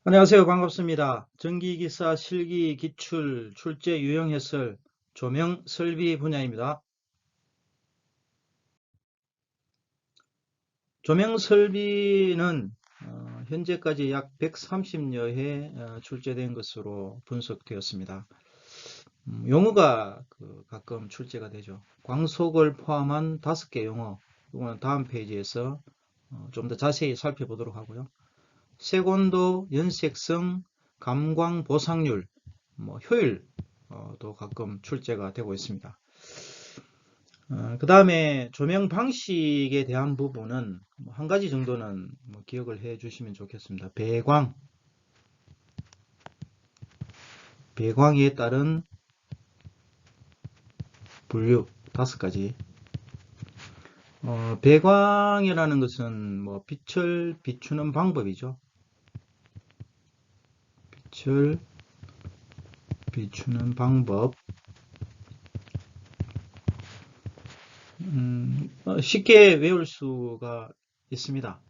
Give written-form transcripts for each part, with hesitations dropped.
안녕하세요. 반갑습니다. 전기기사 실기 기출 출제 유형 해설 조명 설비 분야입니다. 조명 설비는 현재까지 약 130여 회 출제된 것으로 분석되었습니다. 용어가 가끔 출제가 되죠. 광속을 포함한 5개 용어, 이거는 다음 페이지에서 좀 더 자세히 살펴보도록 하고요. 색온도, 연색성, 감광 보상률, 효율도 가끔 출제가 되고 있습니다. 그 다음에 조명 방식에 대한 부분은 한 가지 정도는 기억을 해 주시면 좋겠습니다. 배광에 따른 분류 5가지. 배광이라는 것은 빛을 비추는 방법이죠. 빛을 비추는 방법. 쉽게 외울 수가 있습니다.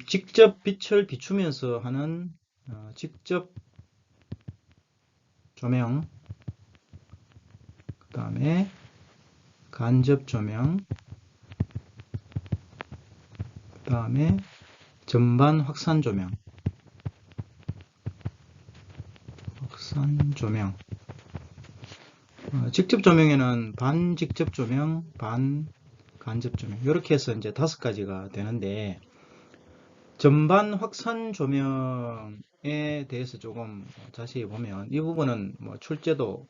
직접 빛을 비추면서 하는 직접 조명, 그 다음에 간접 조명, 그 다음에 전반 확산 조명, 직접 조명에는 반직접 조명, 반간접 조명, 이렇게 해서 이제 5가지가 되는데, 전반 확산 조명에 대해서 조금 자세히 보면 이 부분은 출제도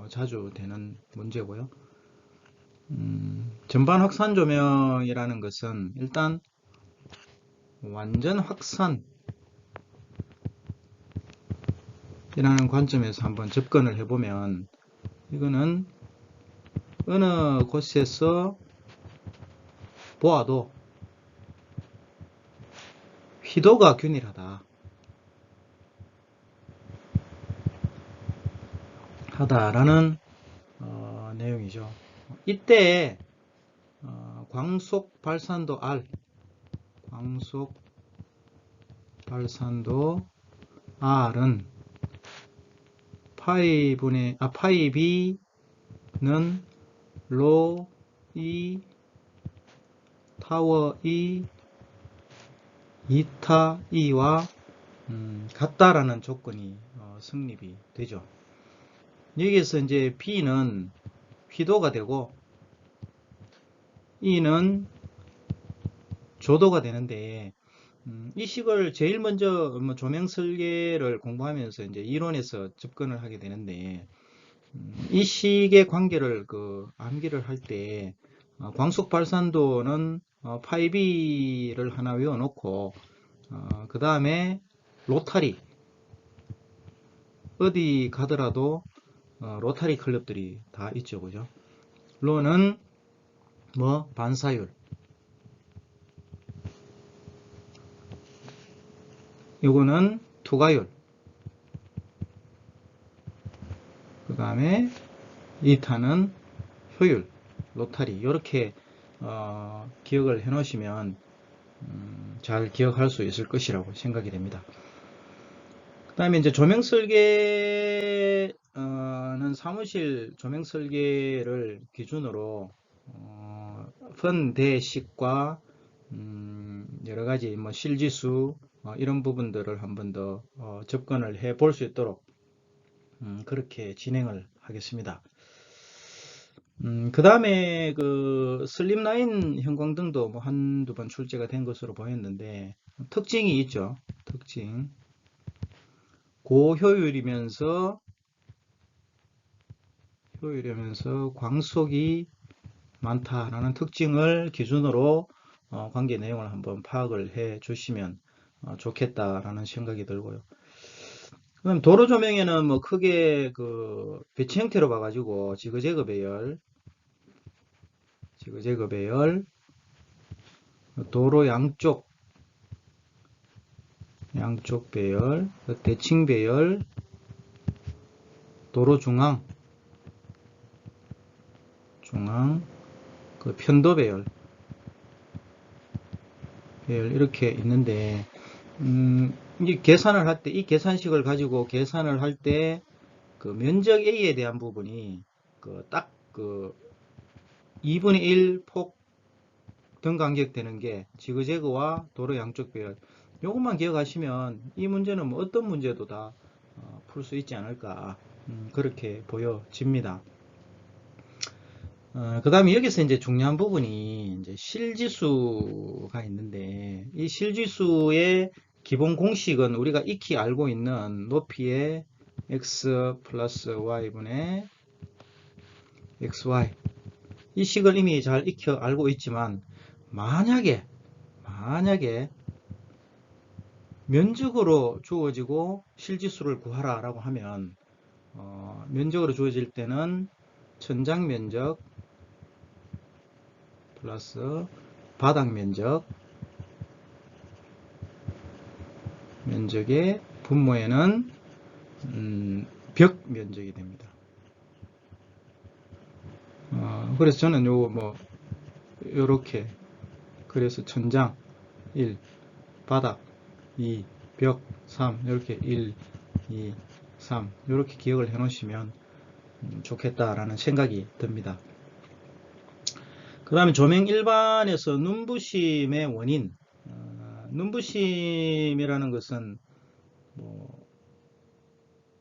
자주 되는 문제고요. 전반 확산 조명이라는 것은 일단 완전 확산이라는 관점에서 한번 접근을 해보면, 이거는 어느 곳에서 보아도 휘도가 균일하다 하다라는 내용이죠. 이때 광속 발산도 R, 광속 발산도 R은 파이 B는 로 E, 타워 E, 이타 E와 같다라는 조건이 성립이 되죠. 여기에서 이제 B는 휘도가 되고 E는 조도가 되는데, 이 식을 제일 먼저 조명 설계를 공부하면서 이제 이론에서 접근을 하게 되는데, 이 식의 관계를 암기를 할 때 광속 발산도는 파이비를 하나 외워놓고, 그 다음에 로타리, 어디 가더라도 로타리 클럽들이 다 있죠, 그죠? 로는 반사율, 요거는 투과율, 그 다음에 이타는 효율, 로타리, 이렇게 기억을 해 놓으시면 잘 기억할 수 있을 것이라고 생각이 됩니다. 그 다음에 이제 조명 설계는 사무실 조명 설계를 기준으로 선대식과 여러 가지 실지수 이런 부분들을 한번 더 접근을 해 볼 수 있도록 그렇게 진행을 하겠습니다. 그 다음에 슬립라인 형광등도 한두 번 출제가 된 것으로 보였는데, 특징이 있죠. 특징. 고효율이면서 광속이 많다라는 특징을 기준으로 관계 내용을 한번 파악을 해 주시면 좋겠다라는 생각이 들고요. 그럼 도로 조명에는 크게 배치 형태로 봐가지고 지그재그 배열, 도로 양쪽 배열, 대칭 배열, 도로 중앙, 편도 배열 이렇게 있는데, 이 계산을 할 때, 이 계산식을 가지고 계산을 할 때, 그 면적 A에 대한 부분이, 그 2분의 1 폭 등간격 되는 게 지그재그와 도로 양쪽 배열. 요것만 기억하시면 이 문제는 뭐 어떤 문제도 다 풀 수 있지 않을까. 그렇게 보여집니다. 그 다음에 여기서 이제 중요한 부분이 이제 실지수가 있는데, 이 실지수의 기본 공식은 우리가 익히 알고 있는 높이의 x 플러스 y분의 xy. 이 식을 이미 잘 익혀 알고 있지만, 만약에 면적으로 주어지고 실지수를 구하라 라고 하면, 면적으로 주어질 때는 천장 면적 플러스 바닥 면적의 분모에는 벽 면적이 됩니다. 그래서 저는 요렇게, 그래서 천장 1, 바닥 2, 벽 3, 이렇게 1, 2, 3 이렇게 기억을 해 놓으시면 좋겠다라는 생각이 듭니다. 그 다음에 조명 일반에서 눈부심의 원인, 눈부심이라는 것은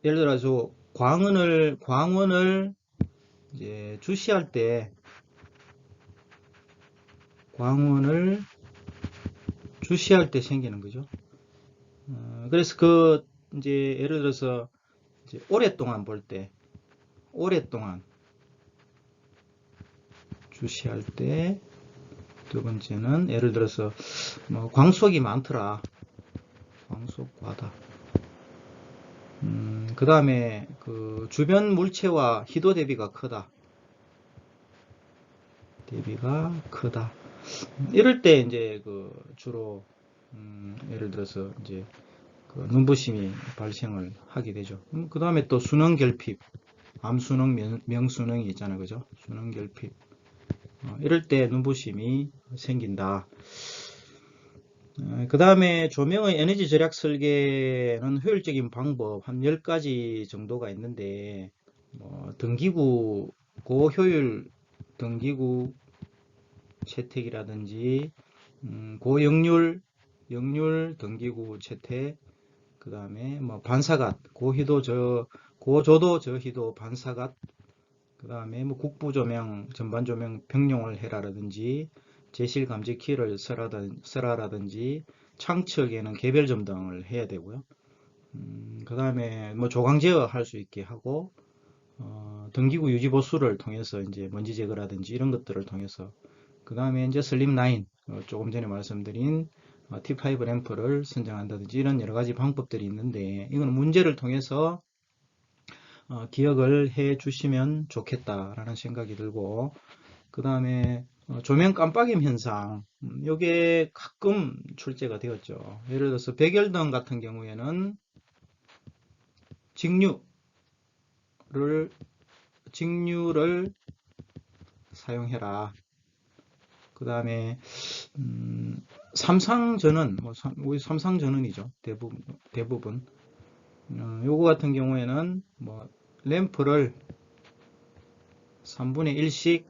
예를 들어서 광원을 이제 주시할 때 생기는 거죠. 그래서 이제 예를 들어서 이제 오랫동안 주시할 때, 두 번째는 예를 들어서 광속이 많더라, 광속 과다. 그 다음에 그 주변 물체와 희도 대비가 크다. 이럴 때 이제 주로 예를 들어서 이제 눈부심이 발생을 하게 되죠. 그 다음에 또 순원 결핍, 암순원, 명순원이 있잖아요, 그죠? 순원 결핍. 이럴 때 눈부심이 생긴다. 그 다음에 조명의 에너지 절약 설계는 효율적인 방법 한 10가지 정도가 있는데, 등기구, 고효율 등기구 채택이라든지, 고역률 등기구 채택, 그 다음에 반사갓, 고조도 저희도 반사갓, 그 다음에 국부 조명, 전반 조명 병용을 해라라든지, 제실 감지 키를 써라라든지, 창측에는 개별 점등을 해야 되고요. 그 다음에 조강 제어 할 수 있게 하고, 등기구 유지 보수를 통해서 이제 먼지 제거라든지 이런 것들을 통해서, 그 다음에 이제 슬림 라인, 조금 전에 말씀드린 T5 램프를 선정한다든지 이런 여러 가지 방법들이 있는데, 이건 문제를 통해서 기억을 해 주시면 좋겠다라는 생각이 들고, 그 다음에 조명 깜빡임 현상, 이게 가끔 출제가 되었죠. 예를 들어서 백열등 같은 경우에는 직류를 사용해라. 그 다음에 삼상전원, 우리 삼상전원이죠, 대부분. 요거 같은 경우에는 램프를 3분의 1씩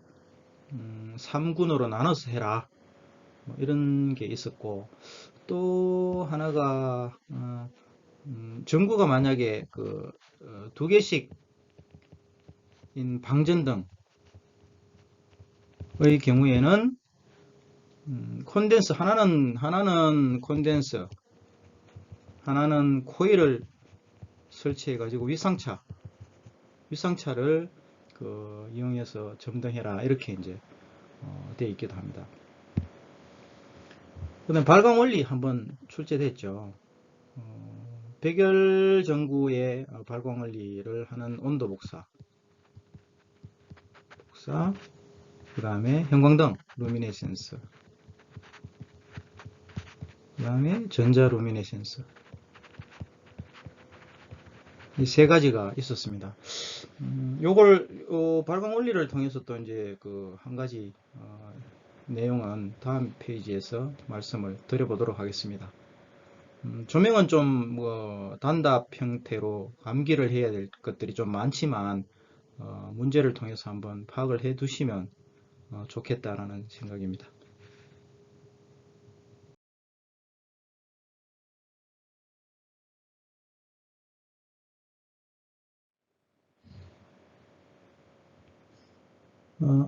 3군으로 나눠서 해라, 이런 게 있었고, 또 하나가 전구가 만약에 두 개씩인 방전등의 경우에는 콘덴서, 하나는 콘덴서, 하나는 코일을 설치해 가지고 위상차를 이용해서 점등해라, 이렇게 이제 되어 있기도 합니다. 그 다음에 발광 원리 한번 출제됐죠. 백열 전구의 발광 원리를 하는 온도 복사, 그 다음에 형광등 루미네센스, 그 다음에 전자 루미네센스, 이 세 가지가 있었습니다. 요걸 발광 원리를 통해서 또 이제 한 가지 내용은 다음 페이지에서 말씀을 드려보도록 하겠습니다. 조명은 좀 뭐 단답 형태로 암기를 해야 될 것들이 좀 많지만 문제를 통해서 한번 파악을 해 두시면 좋겠다라는 생각입니다.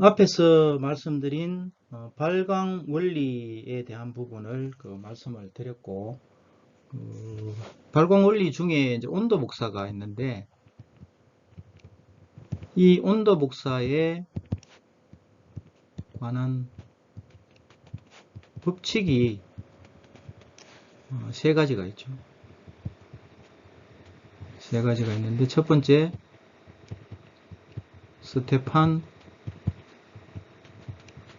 앞에서 말씀드린 발광 원리에 대한 부분을 말씀을 드렸고, 발광 원리 중에 이제 온도 복사가 있는데, 이 온도 복사에 관한 법칙이 세 가지가 있죠. 세 가지가 있는데, 첫 번째 스테판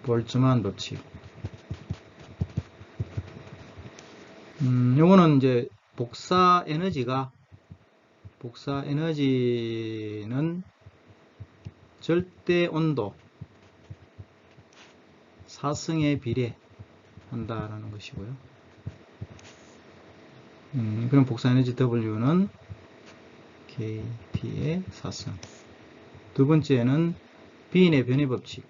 볼츠만 법칙. 요거는 이제 복사 에너지는 절대 온도 사승에 비례한다라는 것이고요. 그럼 복사 에너지 W는 KT의 사승. 두 번째는 비인의 변의 법칙.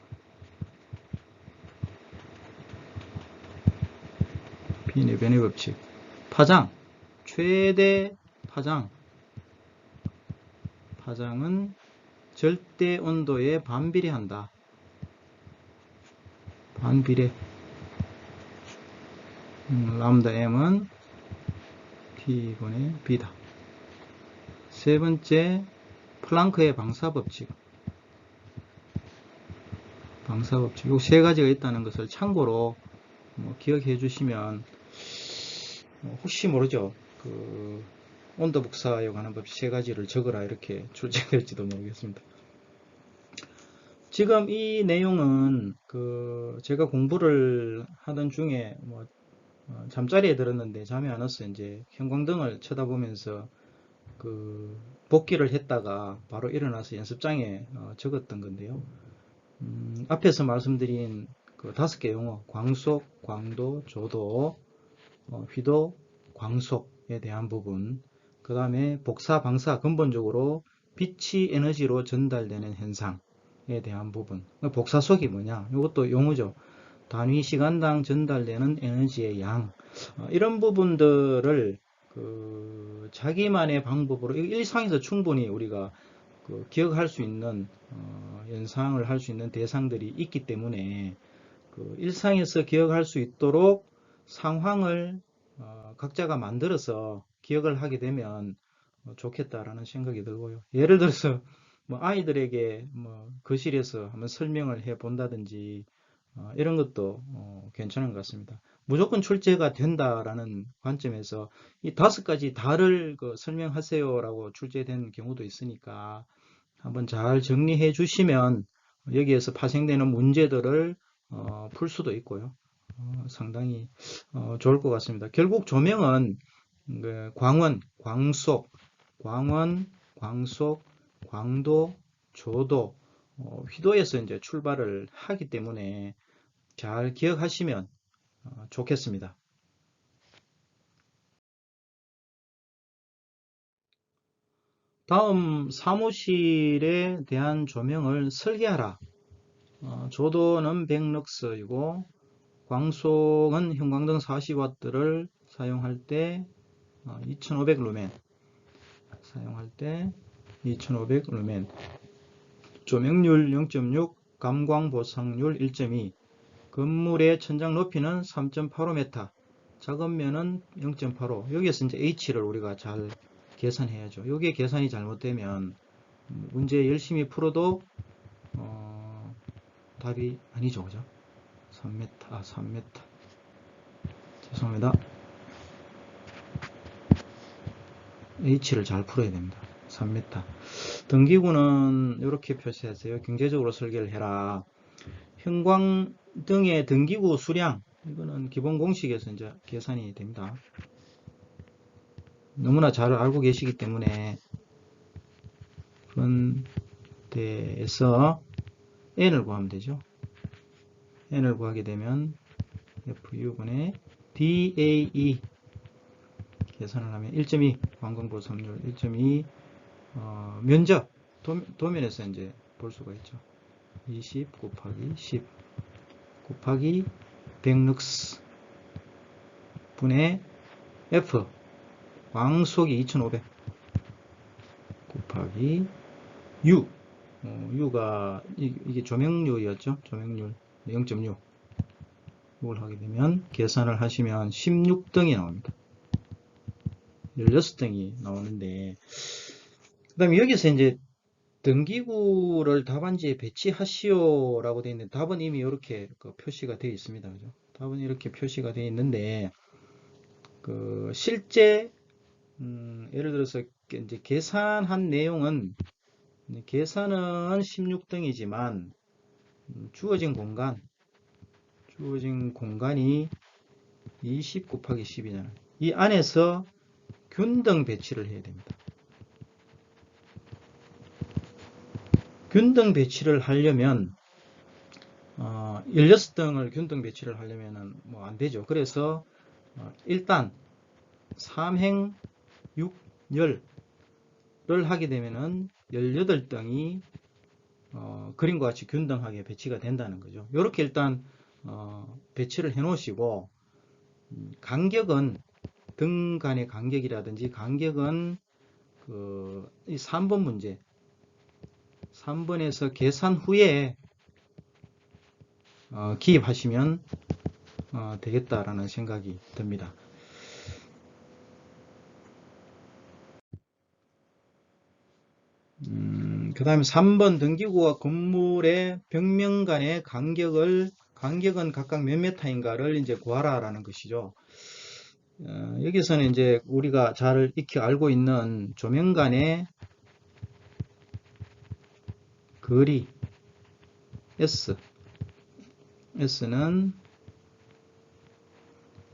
비인의 변의 법칙. 파장, 최대 파장은 절대 온도에 반비례한다. 반비례. 람다 M은 T분의 B다. 세 번째, 플랑크의 방사법칙. 이 세 가지가 있다는 것을 참고로 기억해 주시면 혹시 모르죠. 온도 복사에 관한 법 세 가지를 적으라 이렇게 출제될지도 모르겠습니다. 지금 이 내용은 제가 공부를 하던 중에 잠자리에 들었는데 잠이 안 와서 이제 형광등을 쳐다보면서 복기를 했다가 바로 일어나서 연습장에 적었던 건데요. 앞에서 말씀드린 5개 용어, 광속, 광도, 조도, 휘도, 광속에 대한 부분, 그 다음에 복사, 방사, 근본적으로 빛이 에너지로 전달되는 현상에 대한 부분. 복사속이 뭐냐? 이것도 용어죠. 단위 시간당 전달되는 에너지의 양. 이런 부분들을 자기만의 방법으로 일상에서 충분히 우리가 기억할 수 있는 연상을 할 수 있는 대상들이 있기 때문에 일상에서 기억할 수 있도록 상황을 각자가 만들어서 기억을 하게 되면 좋겠다라는 생각이 들고요. 예를 들어서 아이들에게 거실에서 한번 설명을 해 본다든지 이런 것도 괜찮은 것 같습니다. 무조건 출제가 된다라는 관점에서 이 5가지 다를 설명하세요라고 출제된 경우도 있으니까 한번 잘 정리해 주시면 여기에서 파생되는 문제들을 풀 수도 있고요. 상당히 좋을 것 같습니다. 결국 조명은 광원, 광속, 광도, 조도, 휘도에서 이제 출발을 하기 때문에 잘 기억하시면 좋겠습니다. 다음 사무실에 대한 조명을 설계하라. 조도는 100럭스이고 광속은 형광등 40W를 사용할 때 2500루멘 조명률 0.6 감광보상률 1.2 건물의 천장 높이는 3.85m 작업면은 0.85 여기에서 이제 H를 우리가 잘 계산해야죠. 여기에 계산이 잘못되면 문제 열심히 풀어도 답이 아니죠. 그죠? 3m 죄송합니다. H를 잘 풀어야 됩니다. 3m 등기구는 이렇게 표시하세요. 경제적으로 설계를 해라. 형광등의 등기구 수량 이거는 기본 공식에서 이제 계산이 됩니다. 너무나 잘 알고 계시기 때문에 그런 데에서 n을 구하면 되죠. n을 구하게 되면 FU분의 DAE 계산을 하면 1.2 완공보수률 1.2 면적 도면에서 이제 볼 수가 있죠. 20 곱하기 10 곱하기 100룩스 분의 F 광속이 2500 곱하기 U U가 이게 조명률이었죠. 조명률 0.6 이걸 하게 되면 계산을 하시면 16등이 나옵니다. 16등이 나오는데 그 다음에 여기서 이제 등기구를 답안지에 배치하시오 라고 되어 있는데 답은 이미 이렇게 표시가 되어 있습니다. 그죠? 답은 이렇게 표시가 되어 있는데 그 실제 예를 들어서 이제 계산한 내용은 계산은 16등이지만 주어진 공간이 20 곱하기 10이잖아요. 이 안에서 균등 배치를 해야 됩니다. 균등 배치를 하려면 16등을 균등 배치를 하려면 뭐 안 되죠. 그래서 일단 3행 6열을 하게 되면은 18등이 그림과 같이 균등하게 배치가 된다는 거죠. 이렇게 일단 배치를 해 놓으시고 간격은 등 간의 간격이라든지 간격은 이 3번 문제 3번에서 계산 후에 기입하시면 되겠다라는 생각이 듭니다. 그 다음에 3번 등기구와 건물의 벽면 간의 간격은 각각 몇 메타인가를 이제 구하라라는 것이죠. 여기서는 이제 우리가 잘 익히 알고 있는 조명 간의 거리 S는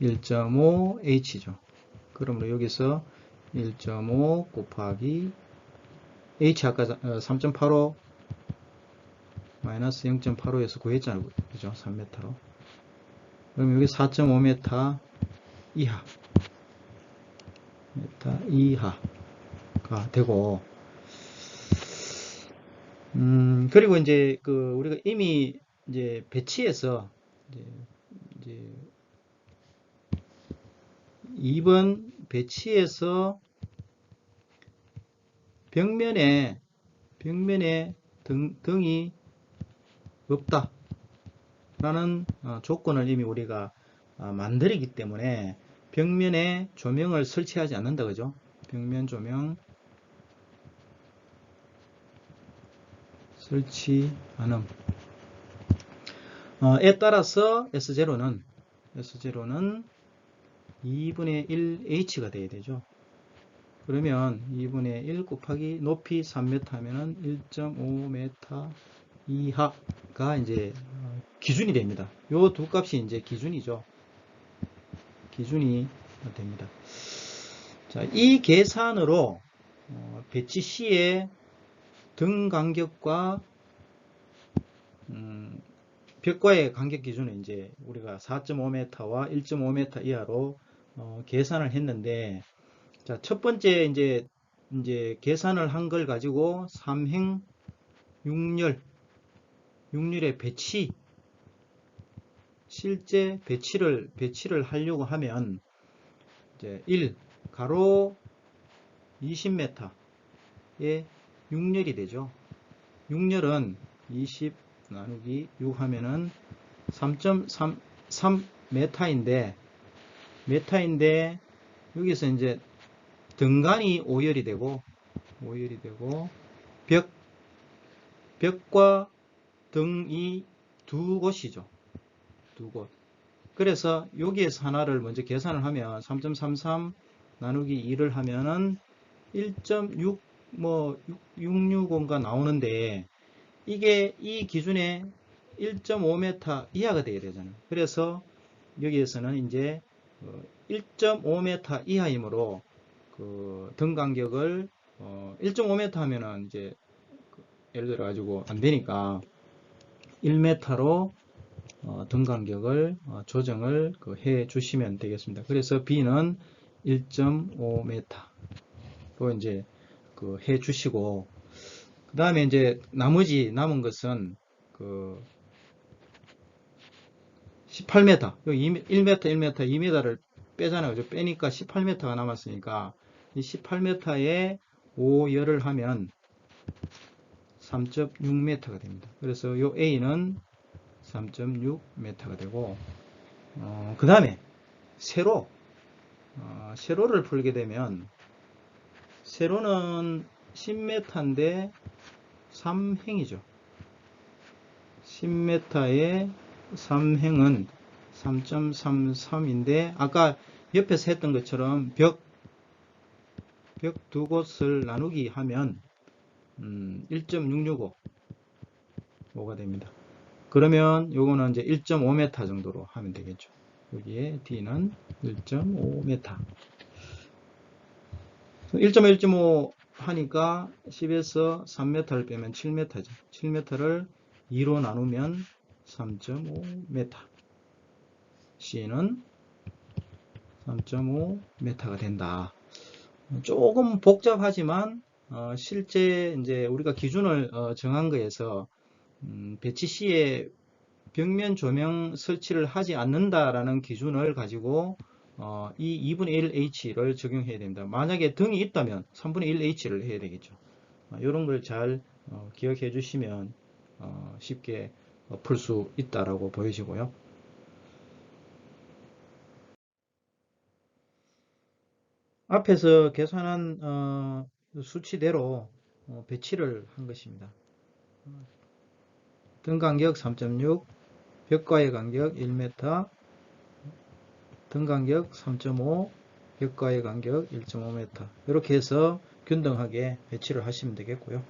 1.5H죠. 그러므로 여기서 1.5 곱하기 H 아까 3.85 마이너스 0.85에서 구했잖아요. 그죠? 3m로. 그럼 여기 4.5m 이하가 되고, 그리고 이제 우리가 이미 이제 배치해서 이제 2번 배치해서 벽면에 등이 없다 라는 조건을 이미 우리가 만들었기 때문에 벽면에 조명을 설치하지 않는다. 그죠? 벽면 조명 설치 않음. 에 따라서 S0는 2분의 1H가 돼야 되죠. 그러면 2분의 1 곱하기 높이 3m 하면은 1.5m 이하가 이제 기준이 됩니다. 요 두 값이 이제 기준이죠. 기준이 됩니다. 자, 이 계산으로 배치 시에 등 간격과 벽과의 간격 기준은 이제 우리가 4.5m와 1.5m 이하로 계산을 했는데, 자, 첫 번째 이제 계산을 한 걸 가지고 3행 6열의 배치, 실제 배치를 하려고 하면 이제 1 가로 20m의 6열이 되죠. 6열은 20 나누기 6 하면은 3.33m인데 여기서 이제 등간이 5열이 되고 벽과 등이 두 곳이죠. 두 곳. 그래서 여기에서 하나를 먼저 계산을 하면 3.33 나누기 2를 하면은 1.6 뭐 665가 나오는데, 이게 이 기준에 1.5m 이하가 되어야 되잖아요. 그래서 여기에서는 이제 1.5m 이하이므로 등 간격을 1.5m 하면은 이제 예를 들어 가지고 안 되니까 1m로 등 간격을 조정을 해 주시면 되겠습니다. 그래서 B는 1.5m로 이제 그 해 주시고, 그 다음에 이제 나머지 남은 것은 그 18m, 1m, 1m, 2m를 빼잖아요. 그죠? 빼니까 18m가 남았으니까 이 18m에 5열을 하면 3.6m가 됩니다. 그래서 요 A는 3.6m가 되고, 그 다음에 세로, 세로를 풀게 되면 세로는 10m인데 3행이죠. 10m에 3행은 3.33인데 아까 옆에서 했던 것처럼 벽 두 곳을 나누기 하면 1.665가 됩니다. 그러면 요거는 이제 1.5m 정도로 하면 되겠죠. 여기에 D는 1.5m. 1.1.5 하니까 10에서 3m를 빼면 7m죠. 7m를 2로 나누면 3.5m. C는 3.5m가 된다. 조금 복잡하지만 실제 이제 우리가 기준을 정한 거에서 배치 시에 벽면 조명 설치를 하지 않는다라는 기준을 가지고 이 2분의 1H를 적용해야 됩니다. 만약에 등이 있다면 3분의 1H를 해야 되겠죠. 이런 걸 잘 기억해 주시면 쉽게 풀 수 있다라고 보여지고요. 앞에서 계산한 수치대로 배치를 한 것입니다. 등 간격 3.6, 벽과의 간격 1m, 등 간격 3.5, 벽과의 간격 1.5m. 이렇게 해서 균등하게 배치를 하시면 되겠고요.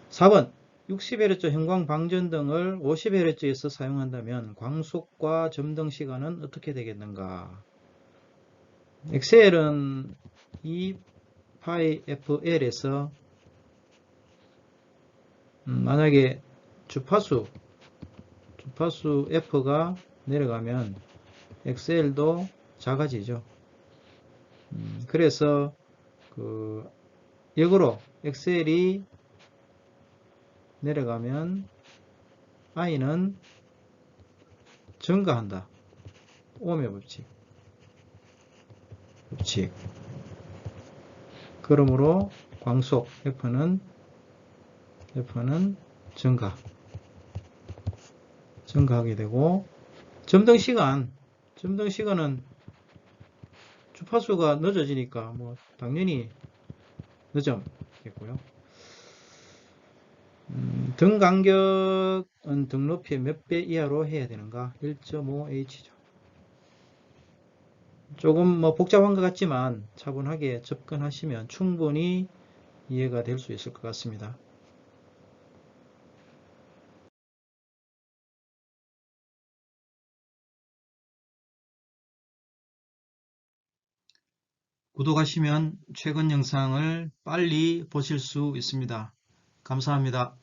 4번 60Hz 형광 방전등을 50Hz에서 사용한다면 광속과 점등 시간은 어떻게 되겠는가? 엑셀은 2πfL에서 만약에 주파수 F가 내려가면 엑셀도 작아지죠. 그래서 그 역으로 엑셀이 내려가면 I는 증가한다. 오음의 법칙. 그러므로 광속 F는 증가하게 되고, 점등 시간은 주파수가 늦어지니까 뭐 당연히 늦어겠고요. 등 간격은 등 높이의 몇 배 이하로 해야 되는가? 1.5H죠. 조금 뭐 복잡한 것 같지만 차분하게 접근하시면 충분히 이해가 될 수 있을 것 같습니다. 구독하시면 최근 영상을 빨리 보실 수 있습니다. 감사합니다.